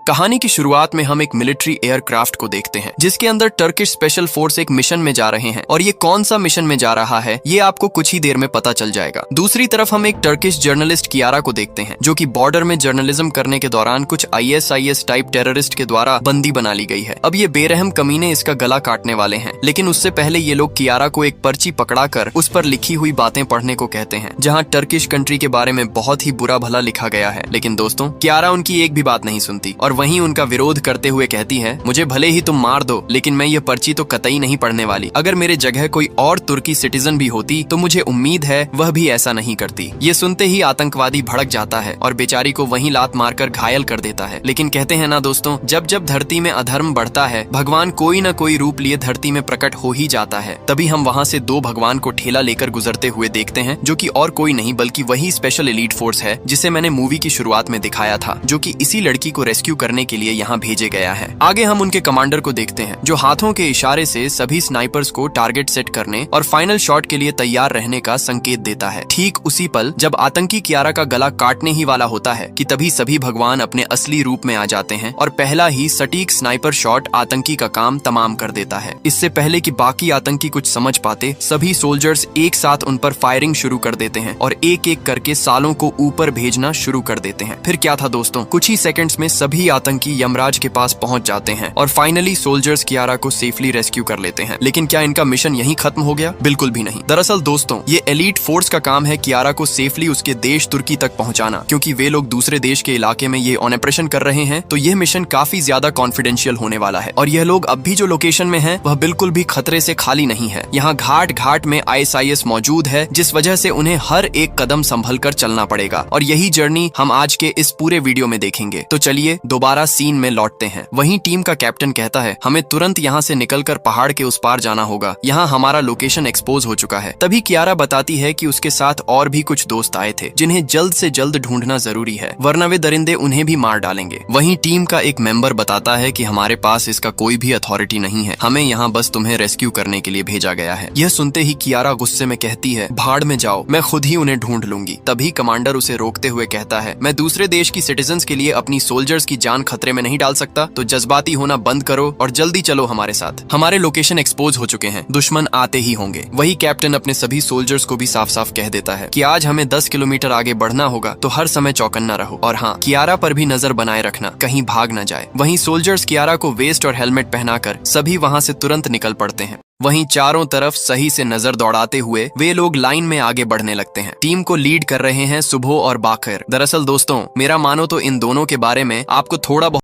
कहानी की शुरुआत में हम एक मिलिट्री एयरक्राफ्ट को देखते हैं जिसके अंदर टर्किश स्पेशल फोर्स एक मिशन में जा रहे हैं और ये कौन सा मिशन में जा रहा है ये आपको कुछ ही देर में पता चल जाएगा। दूसरी तरफ हम एक टर्किश जर्नलिस्ट कियारा को देखते हैं जो कि बॉर्डर में जर्नलिज्म करने के दौरान कुछ ISIS टाइप टेररिस्ट के द्वारा बंदी बना ली गई है। अब ये बेरहम कमीने इसका गला काटने वाले हैं, लेकिन उससे पहले ये लोग कियारा को एक पर्ची पकड़ाकर उस पर लिखी हुई बातें पढ़ने को कहते हैं जहाँ टर्किश कंट्री के बारे में बहुत ही बुरा भला लिखा गया है। लेकिन दोस्तों, कियारा उनकी एक भी बात नहीं सुनती और वहीं उनका विरोध करते हुए कहती है, मुझे भले ही तुम मार दो लेकिन मैं ये पर्ची तो कतई नहीं पढ़ने वाली। अगर मेरे जगह कोई और तुर्की सिटीजन भी होती तो मुझे उम्मीद है वह भी ऐसा नहीं करती। ये सुनते ही आतंकवादी भड़क जाता है और बेचारी को वहीं लात मारकर घायल कर देता है। लेकिन कहते हैं ना दोस्तों, जब जब धरती में अधर्म बढ़ता है भगवान कोई न कोई रूप लिए धरती में प्रकट हो ही जाता है। तभी हम वहाँ से दो भगवान को ठेला लेकर गुजरते हुए देखते हैं जो कि और कोई नहीं बल्कि वही स्पेशल एलीट फोर्स है जिसे मैंने मूवी की शुरुआत में दिखाया था, जो कि इसी लड़की को रेस्क्यू करने के लिए यहाँ भेजे गया है। आगे हम उनके कमांडर को देखते हैं जो हाथों के इशारे से सभी स्नाइपर्स को टारगेट सेट करने और फाइनल शॉट के लिए तैयार रहने का संकेत देता है। ठीक उसी पल जब आतंकी कियारा का गला काटने ही वाला होता है कि तभी सभी भगवान अपने असली रूप में आ जाते हैं और पहला ही सटीक स्नाइपर शॉट आतंकी का काम तमाम कर देता है। इससे पहले कि बाकी आतंकी कुछ समझ पाते, सभी सोल्जर्स एक साथ उन पर फायरिंग शुरू कर देते हैं और एक एक करके सालों को ऊपर भेजना शुरू कर देते हैं। फिर क्या था दोस्तों, कुछ ही सेकंड्स में सभी आतंकी यमराज के पास पहुंच जाते हैं और फाइनली सोल्जर्स कियारा को सेफली रेस्क्यू कर लेते हैं। लेकिन क्या इनका मिशन यहीं खत्म हो गया? बिल्कुल भी नहीं। दरअसल दोस्तों, ये एलीट फोर्स का काम है कियारा को सेफली उसके देश तुर्की तक पहुंचाना। क्योंकि वे लोग दूसरे देश के इलाके में ये ऑपरेशन कर रहे हैं तो यह मिशन काफी ज्यादा कॉन्फिडेंशियल होने वाला है और यह लोग अब भी जो लोकेशन में है वह बिल्कुल भी खतरे से खाली नहीं है। यहाँ घाट घाट में ISIS मौजूद है जिस वजह से उन्हें हर एक कदम संभल कर चलना पड़ेगा और यही जर्नी हम आज के इस पूरे वीडियो में देखेंगे। तो चलिए दोबारा सीन में लौटते हैं। वहीं टीम का कैप्टन कहता है, हमें तुरंत यहाँ से निकलकर पहाड़ के उस पार जाना होगा, यहाँ हमारा लोकेशन एक्सपोज हो चुका है। तभी कियारा बताती है कि उसके साथ और भी कुछ दोस्त आए थे जिन्हें जल्द से जल्द ढूंढना जरूरी है वरना वे दरिंदे उन्हें भी मार डालेंगे। वहीं टीम का एक मेंबर बताता है कि हमारे पास इसका कोई भी अथॉरिटी नहीं है, हमें यहाँ बस तुम्हें रेस्क्यू करने के लिए भेजा गया है। यह सुनते ही कियारा गुस्से में कहती है, भाड़ में जाओ, मैं खुद ही उन्हें ढूंढ लूंगी। तभी कमांडर उसे रोकते हुए कहता है, मैं दूसरे देश की सिटीजन्स के लिए अपनी सोल्जर्स की जान खतरे में नहीं डाल सकता, तो जज्बाती होना बंद करो और जल्दी चलो हमारे साथ। हमारे लोकेशन एक्सपोज हो चुके हैं, दुश्मन आते ही होंगे। वही कैप्टन अपने सभी सोल्जर्स को भी साफ साफ कह देता है कि आज हमें 10 किलोमीटर आगे बढ़ना होगा, तो हर समय चौकन्ना रहो और हाँ, कियारा पर भी नजर बनाए रखना, कहीं भाग न जाए। वहीं सोल्जर्स कियारा को वेस्ट और हेलमेट पहनाकर सभी वहाँ से तुरंत निकल पड़ते हैं। वहीं चारों तरफ सही से नजर दौड़ाते हुए वे लोग लाइन में आगे बढ़ने लगते हैं। टीम को लीड कर रहे हैं सुबो और बाकर। दरअसल दोस्तों, मेरा मानो तो इन दोनों के बारे में आपको थोड़ा बहुत